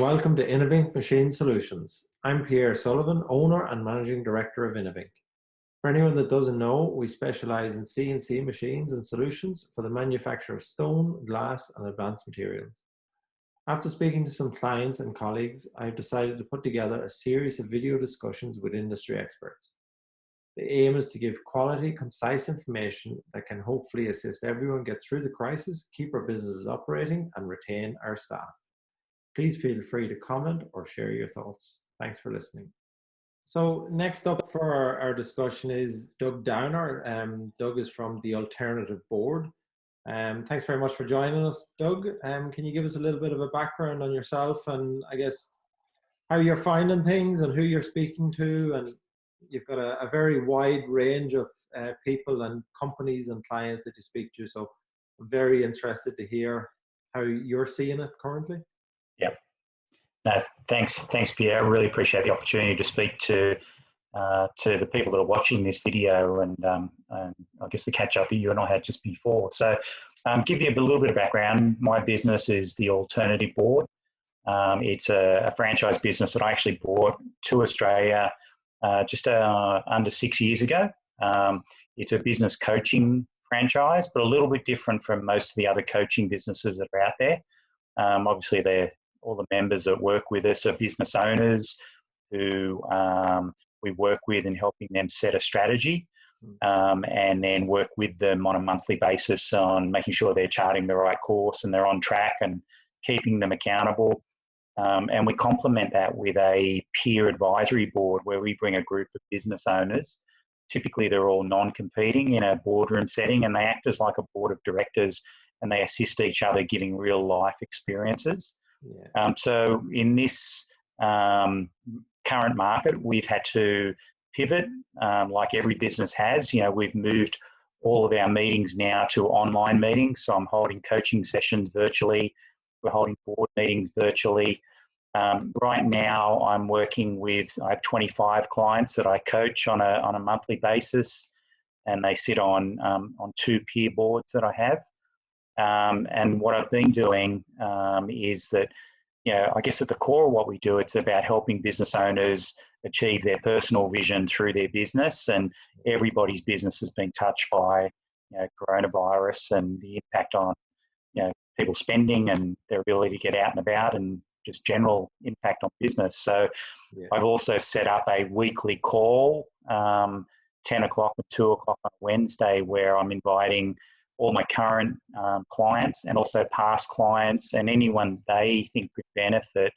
welcome to INNOVYNC Machine Solutions. I'm Pierre Sullivan, owner and managing director of INNOVYNC. For anyone that doesn't know, we specialize in CNC machines and solutions for the manufacture of stone, glass, and advanced materials. After speaking to some clients and colleagues, I've decided to put together a series of video discussions with industry experts. The aim is to give quality, concise information that can hopefully assist everyone get through the crisis, keep our businesses operating, and retain our staff. Please feel free to comment or share your thoughts. Thanks for listening. So next up for our discussion is Doug Downer. Doug is from the Alternative Board. Thanks very much for joining us, Doug. Can you give us a little bit of a background on yourself and I guess how you're finding things and who you're speaking to? And you've got a very wide range of people and companies and clients that you speak to. So I'm very interested to hear how you're seeing it currently. Yeah. No, thanks, Pierre. I really appreciate the opportunity to speak to the people that are watching this video and I guess the catch up that you and I had just before. So give you a little bit of background. My business is the Alternative Board. It's a franchise business that I actually brought to Australia just under 6 years ago. It's a business coaching franchise, but a little bit different from most of the other coaching businesses that are out there. Obviously, all the members that work with us are business owners who we work with in helping them set a strategy and then work with them on a monthly basis on making sure they're charting the right course and they're on track and keeping them accountable. And we complement that with a peer advisory board where we bring a group of business owners. Typically, they're all non-competing in a boardroom setting and they act as like a board of directors and they assist each other giving real life experiences. Yeah. So in this current market, we've had to pivot like every business has. You know, we've moved all of our meetings now to online meetings. So I'm holding coaching sessions virtually. We're holding board meetings virtually. Right now, I'm working with, I have 25 clients that I coach on a monthly basis, and they sit on 2 peer boards that I have. And what I've been doing is that, you know, I guess at the core of what we do, it's about helping business owners achieve their personal vision through their business, and everybody's business has been touched by, you know, coronavirus and the impact on, you know, people spending and their ability to get out and about and just general impact on business. So yeah. I've also set up a weekly call, 10 o'clock and 2 o'clock on Wednesday, where I'm inviting all my current clients and also past clients and anyone they think could benefit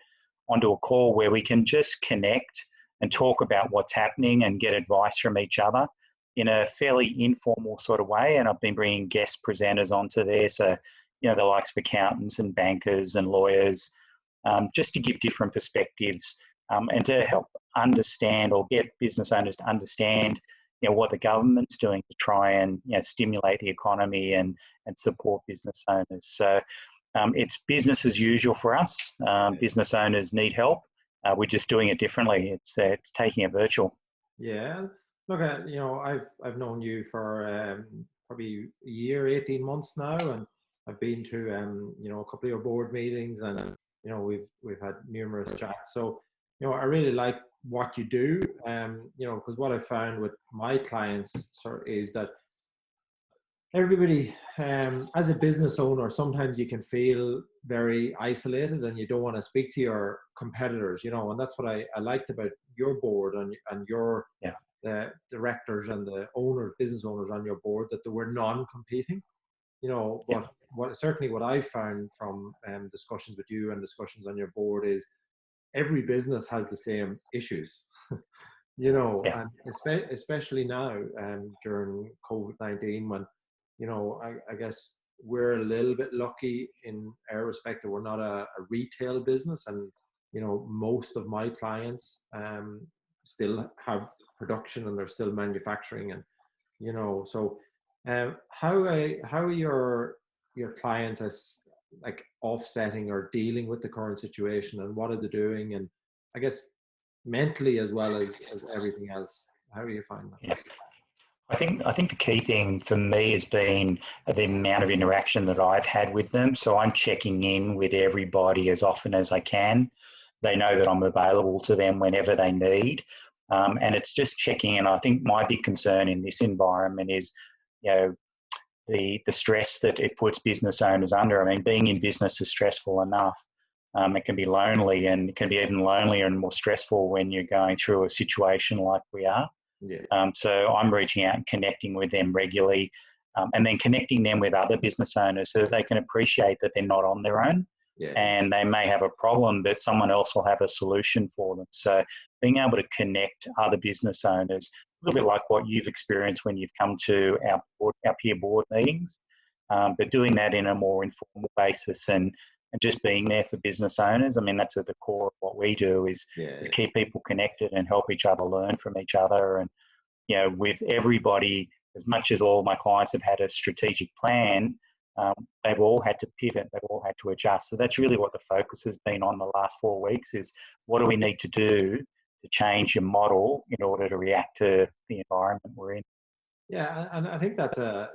onto a call where we can just connect and talk about what's happening and get advice from each other in a fairly informal sort of way. And I've been bringing guest presenters onto there. So, you know, the likes of accountants and bankers and lawyers, just to give different perspectives and to help understand or get business owners to understand, you know, what the government's doing to try and, you know, stimulate the economy and support business owners. So it's business as usual for us. Business owners need help. We're just doing it differently. It's taking it virtual. Yeah. Look, you know, I've known you for probably a year, 18 months now, and I've been to you know, a couple of your board meetings, and you know, we've had numerous chats. So, you know, I really like what you do, you know, because what I found with my clients is that everybody, as a business owner, sometimes you can feel very isolated and you don't want to speak to your competitors, you know, and that's what I liked about your board and your directors and the owners, business owners on your board, that they were non-competing, you know. But what I found from discussions with you and discussions on your board is every business has the same issues, you know, and especially now during COVID-19, when, you know, I guess we're a little bit lucky in our respect that we're not a retail business, and, you know, most of my clients still have production and they're still manufacturing, and, you know, so how are your clients as like offsetting or dealing with the current situation, and what are they doing, and I guess mentally as well as everything else? How do you find that? Yeah. I think the key thing for me has been the amount of interaction that I've had with them. So I'm checking in with everybody as often as I can. they know that I'm available to them whenever they need. And it's just checking in. I think my big concern in this environment is, you know, the stress that it puts business owners under. I mean, being in business is stressful enough. It can be lonely, and it can be even lonelier and more stressful when you're going through a situation like we are. Yeah. So I'm reaching out and connecting with them regularly, and then connecting them with other business owners so that they can appreciate that they're not on their own. Yeah. And they may have a problem, but someone else will have a solution for them. So being able to connect other business owners, a little bit like what you've experienced when you've come to our peer board meetings, but doing that in a more informal basis and just being there for business owners. I mean, that's at the core of what we do is keep people connected and help each other learn from each other. And, you know, with everybody, as much as all my clients have had a strategic plan, they've all had to pivot, they've all had to adjust. So that's really what the focus has been on the last 4 weeks is what do we need to do to change your model in order to react to the environment we're in. Yeah, and I think that's a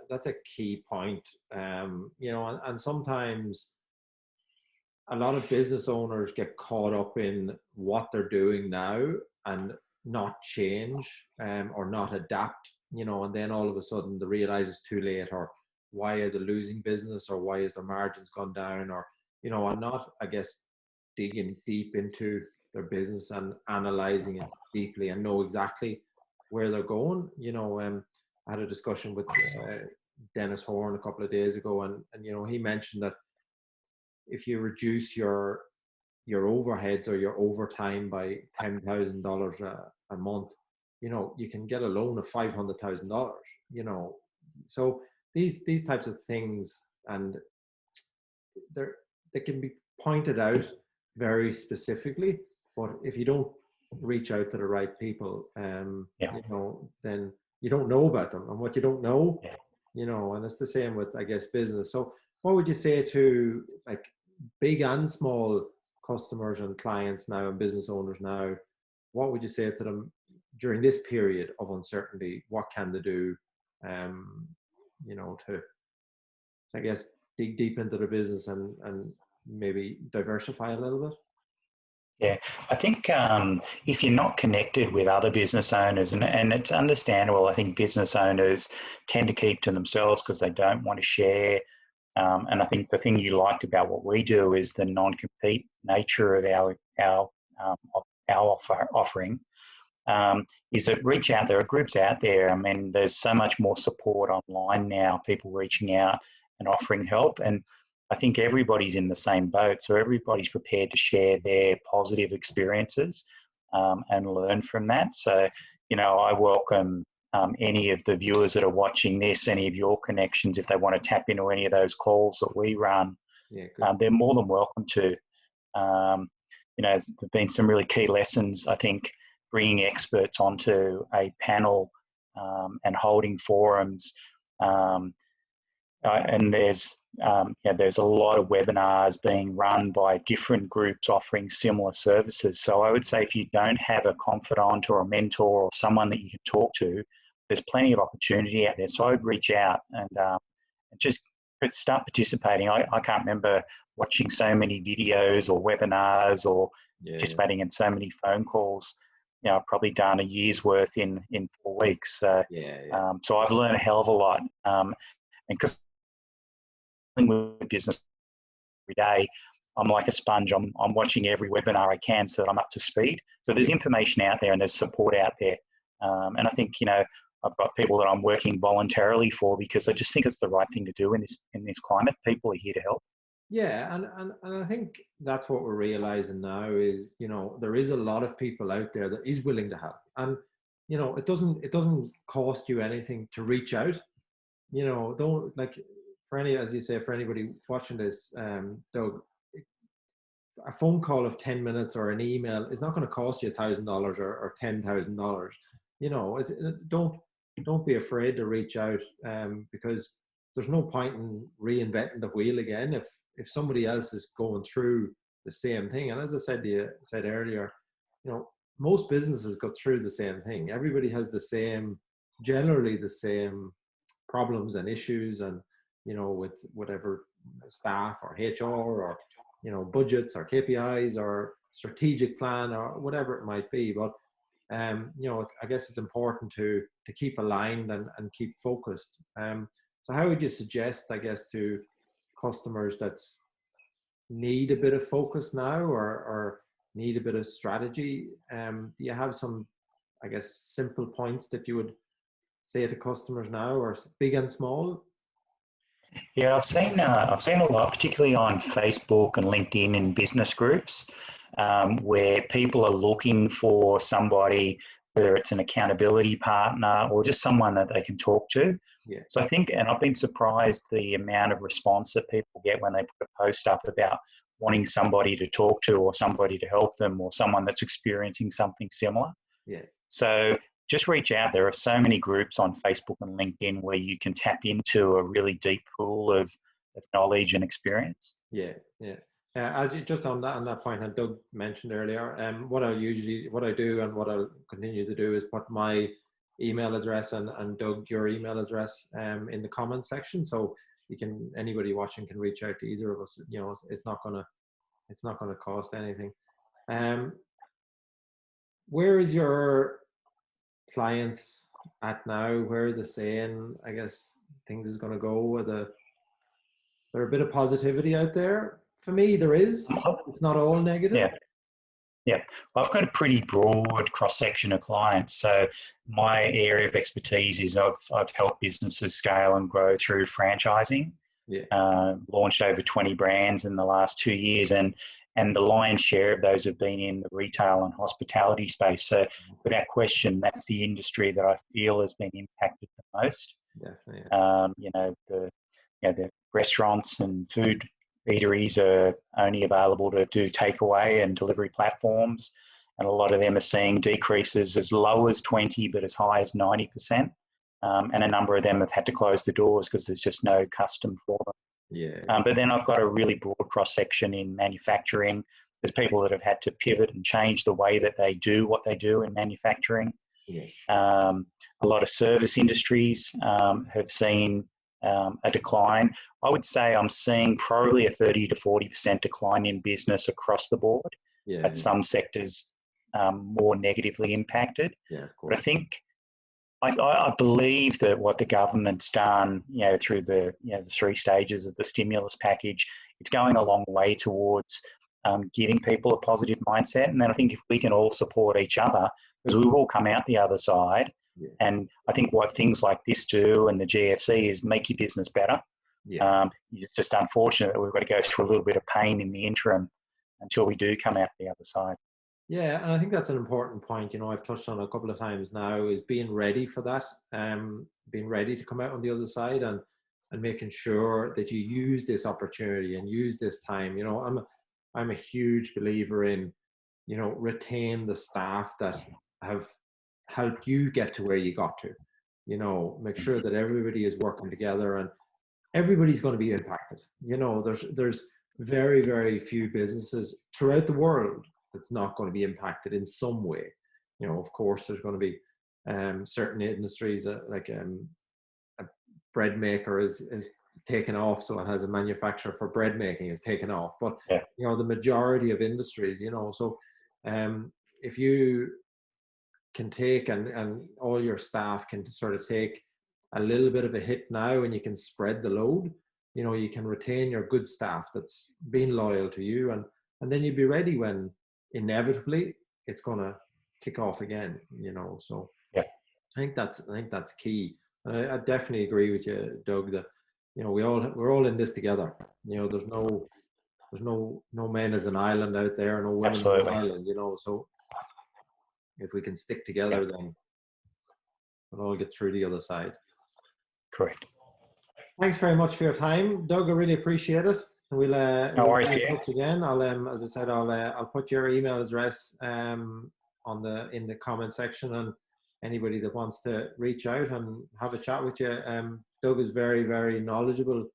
key point. You know, and sometimes a lot of business owners get caught up in what they're doing now and not change or not adapt, you know, and then all of a sudden they realize it's too late, or why are they losing business, or why is their margins gone down, or, you know, and not, I guess, digging deep into their business and analyzing it deeply and know exactly where they're going. You know, I had a discussion with Dennis Horn a couple of days ago, and you know, he mentioned that if you reduce your overheads or your overtime by $10,000 a month, you know, you can get a loan of $500,000. You know, so these types of things, and they can be pointed out very specifically, but if you don't reach out to the right people, you know, then you don't know about them, and what you don't know, you know, and it's the same with, I guess, business. So what would you say to like big and small customers and clients now and business owners now? What would you say to them during this period of uncertainty? What can they do, you know, to, I guess, dig deep into their business and maybe diversify a little bit? Yeah, I think if you're not connected with other business owners, and it's understandable, I think business owners tend to keep to themselves because they don't want to share. And I think the thing you liked about what we do is the non-compete nature of our offering. Is that reach out. There are groups out there. I mean, there's so much more support online now, people reaching out and offering help. And I think everybody's in the same boat. So everybody's prepared to share their positive experiences and learn from that. So, you know, I welcome any of the viewers that are watching this, any of your connections, if they want to tap into any of those calls that we run, they're more than welcome to. You know, there's been some really key lessons, I think, bringing experts onto a panel and holding forums. And there's a lot of webinars being run by different groups offering similar services. So I would say if you don't have a confidant or a mentor or someone that you can talk to, there's plenty of opportunity out there. So I would reach out and just start participating. I can't remember watching so many videos or webinars or participating in so many phone calls. You know, I've probably done a year's worth in 4 weeks. So I've learned a hell of a lot. And because with business every day, I'm like a sponge. I'm watching every webinar I can so that I'm up to speed. So there's information out there and there's support out there. And I think, you know, I've got people that I'm working voluntarily for because I just think it's the right thing to do in this climate. People are here to help. Yeah, and I think that's what we're realizing now is, you know, there is a lot of people out there that is willing to help. And, you know, it doesn't cost you anything to reach out. You know, don't, like, for any, as you say, for anybody watching this, Doug, a phone call of 10 minutes or an email is not going to cost you $1,000 or $10,000. You know, don't be afraid to reach out, because there's no point in reinventing the wheel again if somebody else is going through the same thing. And as I said earlier, you know, most businesses go through the same thing. Everybody has generally the same problems and issues, and, you know, with whatever staff or HR or, you know, budgets or KPIs or strategic plan or whatever it might be. But you know, I guess it's important to keep aligned and keep focused. So how would you suggest, I guess, to customers that need a bit of focus now, or need a bit of strategy? Do you have some, I guess, simple points that you would say to customers now, or big and small? Yeah, I've seen a lot, particularly on Facebook and LinkedIn and business groups, where people are looking for somebody, whether it's an accountability partner or just someone that they can talk to. Yeah. So I think, and I've been surprised the amount of response that people get when they put a post up about wanting somebody to talk to, or somebody to help them, or someone that's experiencing something similar. Yeah. So just reach out. There are so many groups on Facebook and LinkedIn where you can tap into a really deep pool of knowledge and experience. Yeah, yeah. As you just on that point, and Doug mentioned earlier, what I do and what I'll continue to do is put my email address and Doug, your email address in the comments section, so anybody watching can reach out to either of us. You know, it's not gonna cost anything. Where is your clients at now? Where are they saying, I guess, things is gonna go? There a bit of positivity out there? For me, there is. It's not all negative. Yeah. Yeah, well, I've got a pretty broad cross-section of clients. So my area of expertise is I've helped businesses scale and grow through franchising. Yeah. Launched over 20 brands in the last 2 years, and the lion's share of those have been in the retail and hospitality space. So without question, that's the industry that I feel has been impacted the most. Definitely. Yeah. The restaurants and food eateries are only available to do takeaway and delivery platforms, and a lot of them are seeing decreases as low as 20, but as high as 90%. And a number of them have had to close the doors because there's just no custom for them. Yeah. But then I've got a really broad cross-section in manufacturing. There's people that have had to pivot and change the way that they do what they do in manufacturing. Yeah. A lot of service industries have seen a decline. I would say I'm seeing probably a 30 to 40% decline in business across the board. Yeah. At some sectors more negatively impacted. Yeah, of course. But I think I believe that what the government's done, through the 3 stages of the stimulus package, it's going a long way towards giving people a positive mindset. And then I think if we can all support each other, because we will come out the other side. Yeah. And I think what things like this do, and the GFC, is make your business better. Yeah. It's just unfortunate that we've got to go through a little bit of pain in the interim until we do come out the other side. Yeah, and I think that's an important point. I've touched on a couple of times now, is being ready for that, being ready to come out on the other side, and making sure that you use this opportunity and use this time. I'm a huge believer in, retain the staff that have helped you get to where you got to. Make sure that everybody is working together, and everybody's going to be impacted. There's very, very few businesses throughout the world that's not going to be impacted in some way. Of course, there's going to be certain industries like a bread maker is taken off, so it has a manufacturer for bread making is taken off. But yeah. The majority of industries, so if you can take and all your staff can sort of take a little bit of a hit now, and you can spread the load, you can retain your good staff that's been loyal to you, and then you'd be ready when inevitably it's going to kick off again. So yeah, I think that's key. And I definitely agree with you, Doug, that we're all in this together. There's no men as an island out there, no women as an island. So if we can stick together, then we'll all get through the other side. Correct. Thanks very much for your time, Doug. I really appreciate it. We'll worries, be in touch again. As I said, I'll put your email address in the comment section, and anybody that wants to reach out and have a chat with you. Doug is very, very knowledgeable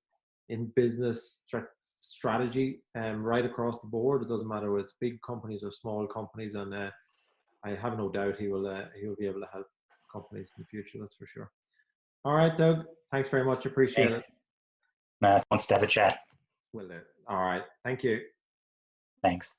in business strategy, right across the board. It doesn't matter whether it's big companies or small companies, and I have no doubt he will be able to help companies in the future. That's for sure. All right, Doug. Thanks very much. Appreciate it. Matt wants to have a chat. Will do. All right. Thank you. Thanks.